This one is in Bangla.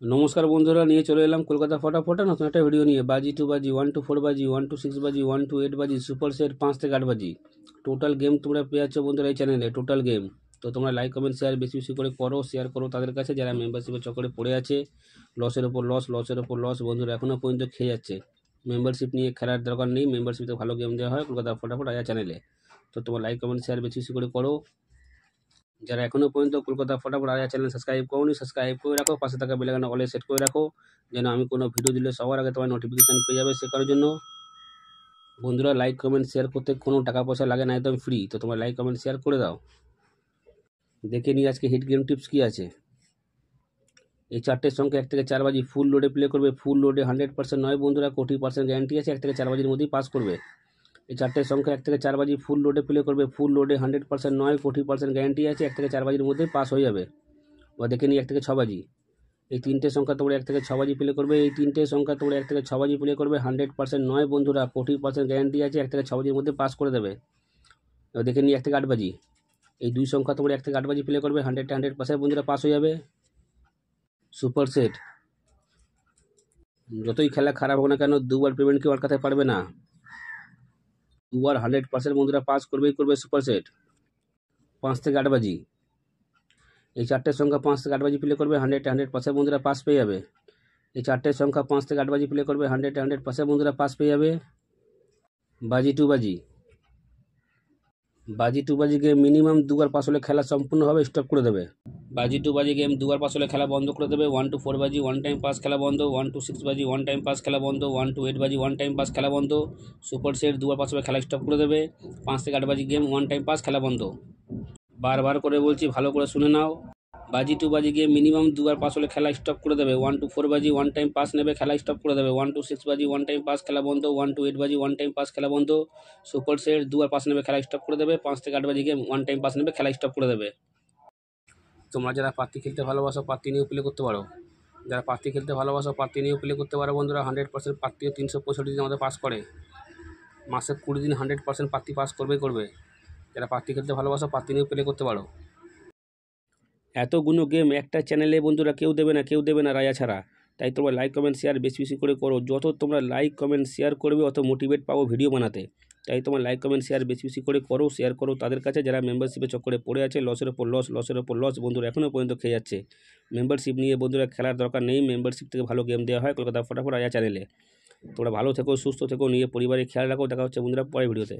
নমস্কার বন্ধুরা, নিয়ে চলে এলাম কলকাতা ফটাফট নতুন একটা ভিডিও নিয়ে। বাজি 2 বাজি, 1 to 4 বাজি, 1 to 6 বাজি, 1 to 8 বাজি, সুপার সেট 5 থেকে 8 বাজি। টোটাল গেম তোমরা পেয়ে যাচ্ছ বন্ধুরা এই চ্যানেলে, টোটাল গেম। তো তোমরা লাইক কমেন্ট শেয়ার বেশি বেশি করে করো, শেয়ার করো তাদের কাছে যারা মেম্বারশিপের চক্করে পড়ে আছে। লসের ওপর লস, লসের ওপর লস বন্ধুরা এখনও পর্যন্ত খেয়ে যাচ্ছে। মেম্বারশিপ নিয়ে খেলার দরকার নেই, মেম্বারশিপে ভালো গেম দেওয়া হয় কলকাতা ফটাফট আয়া চ্যানেলে। তো তোমরা লাইক কমেন্ট শেয়ার বেশি বেশি করে করো। যারা এখনো পর্যন্ত কলকাতা ফটাফট আয়া চ্যানেল সাবস্ক্রাইব করোনি, সাবস্ক্রাইব করে রাখো, পাশে থাকা বেল আইকন অলে সেট করে রাখো, যেন আমি কোনো ভিডিও দিলে সবার আগে তোমার নোটিফিকেশান পেয়ে যাবে। সে করার জন্য বন্ধুরা লাইক কমেন্ট শেয়ার করতে কোনো টাকা পয়সা লাগে না, একদম ফ্রি। তো তোমরা লাইক কমেন্ট শেয়ার করে দাও। দেখে নিই আজকে হিট গেম টিপস কী আছে। এই চারটের সংখ্যা 1 থেকে 4 বাজি ফুল লোডে প্লে করবে। ফুল লোডে 100% নয় বন্ধুরা, 20% গ্যারান্টি আছে। 1 থেকে 4 বাজির মধ্যেই পাস করবে। এই চারটের সংখ্যা 1 থেকে 4 বাজি ফুল লোডে প্লে করবে। ফুল লোডে 100% নয়, 20% গ্যারান্টি আছে। 1 থেকে 4 বাজির মধ্যেই পাস হয়ে যাবে। বা দেখে নিই 1 থেকে 6 বাজি। এই তিনটে সংখ্যা তোমরা 1 থেকে 6 বাজি প্লে করবে। এই তিনটে সংখ্যা তোমরা 1 থেকে 6 বাজি প্লে করবে। 100% নয় বন্ধুরা, 40% গ্যারান্টি আছে। 1 থেকে 6 বাজির মধ্যে পাস করে দেবে। এবার দেখে নিই 1 থেকে 8 বাজি। এই দুই সংখ্যা তোমরা 1 থেকে 8 বাজি প্লে করবে। 100% বন্ধুরা পাস হয়ে যাবে। সুপার সেট, যতই খেলা খারাপ হোক না কেন, দুবার পেমেন্ট কেউ আটকাতে পারবে না। দুবার 100% বন্ধুরা পাস করবেই করবে সুপার সেট। 5 থেকে 8 বাজি। এই চারটের সংখ্যা 5 থেকে 8 বাজি প্লে করবে। 100% বন্ধুরা পাস পেয়ে যাবে। এই চারটের সংখ্যা 5 থেকে 8 বাজি প্লে করবে। 100% বন্ধুরা পাস পেয়ে যাবে। বাজি 2 বাজি। বাজি 2 বাজি গেম মিনিমাম দুবার পাস হলে খেলা সম্পূর্ণভাবে স্টপ করে দেবে। বাজি 2 বাজি গেম দুবার পাস হলে খেলা বন্ধ করে দেবে। 1 to 4 বাজি 1 টাইম পাস খেলা বন্ধ। 1 to 6 বাজি 1 টাইম পাস খেলা বন্ধ। 1 to 8 বাজি 1 টাইম পাস খেলা বন্ধ। সুপার সেট দুবার পাস হলে খেলা স্টপ করে দেবে। 5 থেকে 8 বাজি গেম 1 টাইম পাস খেলা বন্ধ। বারবার করে বলছি, ভালো করে শুনে নাও। বাজি 2 বাজি গিয়ে মিনিমাম দুবার পাস হলে খেলা স্টপ করে দেবে। 1 to 4 বাজি 1 টাইম পাস নেবে, খেলা স্টপ করে দেবে। 1 to 6 বাজি 1 টাইম পাস খেলা বন্ধ। 1 to 8 বাজি 1 টাইম পাস খেলা বন্ধ। সুপার সেট দুবার পাস নেবে, খেলা স্টপ করে দেবে। 5 থেকে 8 বাজি গিয়ে 1 টাইম পাস নেবে, খেলা স্টপ করে দেবে। তোমরা যারা পাত্তি খেলতে ভালোবাসো পাত্তি নিয়েও প্লে করতে পারো। যারা পাত্তি খেলতে ভালোবাসো পাত্তি নিয়েও প্লে করতে পারো বন্ধুরা। 100% পাত্তিও 365 দিন আমাদের পাস করে। মাসে 20 দিন 100% পাত্তি পাস করবেই করবে। যারা পাত্তি খেলতে ভালোবাসো পাত্তি নিয়েও প্লে করতে পারো। এতগুলো গেম একটা চ্যানেলে বন্ধুরা কেউ দেবে না, কেউ দেবে না রায়া ছাড়া। তাই তোমরা লাইক কমেন্ট শেয়ার বেশি বেশি করে করো। যত তোমরা লাইক কমেন্ট শেয়ার করবে অত মোটিভেট পাবো ভিডিও বানাতে। তাই তোমরা লাইক কমেন্ট শেয়ার বেশি বেশি করে করো, শেয়ার করো তাদের কাছে যারা মেম্বারশিপের চক্করে পড়ে আছে। লসের ওপর লস, লসের ওপর লস বন্ধুরা এখনও পর্যন্ত খেয়ে যাচ্ছে। মেম্বারশিপ নিয়ে বন্ধুরা খেলার দরকার নেই, মেম্বারশিপ থেকে ভালো গেম দেওয়া হয় কলকাতা ফটাফট আয়া চ্যানেলে। তোমরা ভালো থেকো, সুস্থ থেকো, নিয়ে পরিবারে খেয়াল রাখো। দেখা হচ্ছে বন্ধুরা পরের ভিডিওতে।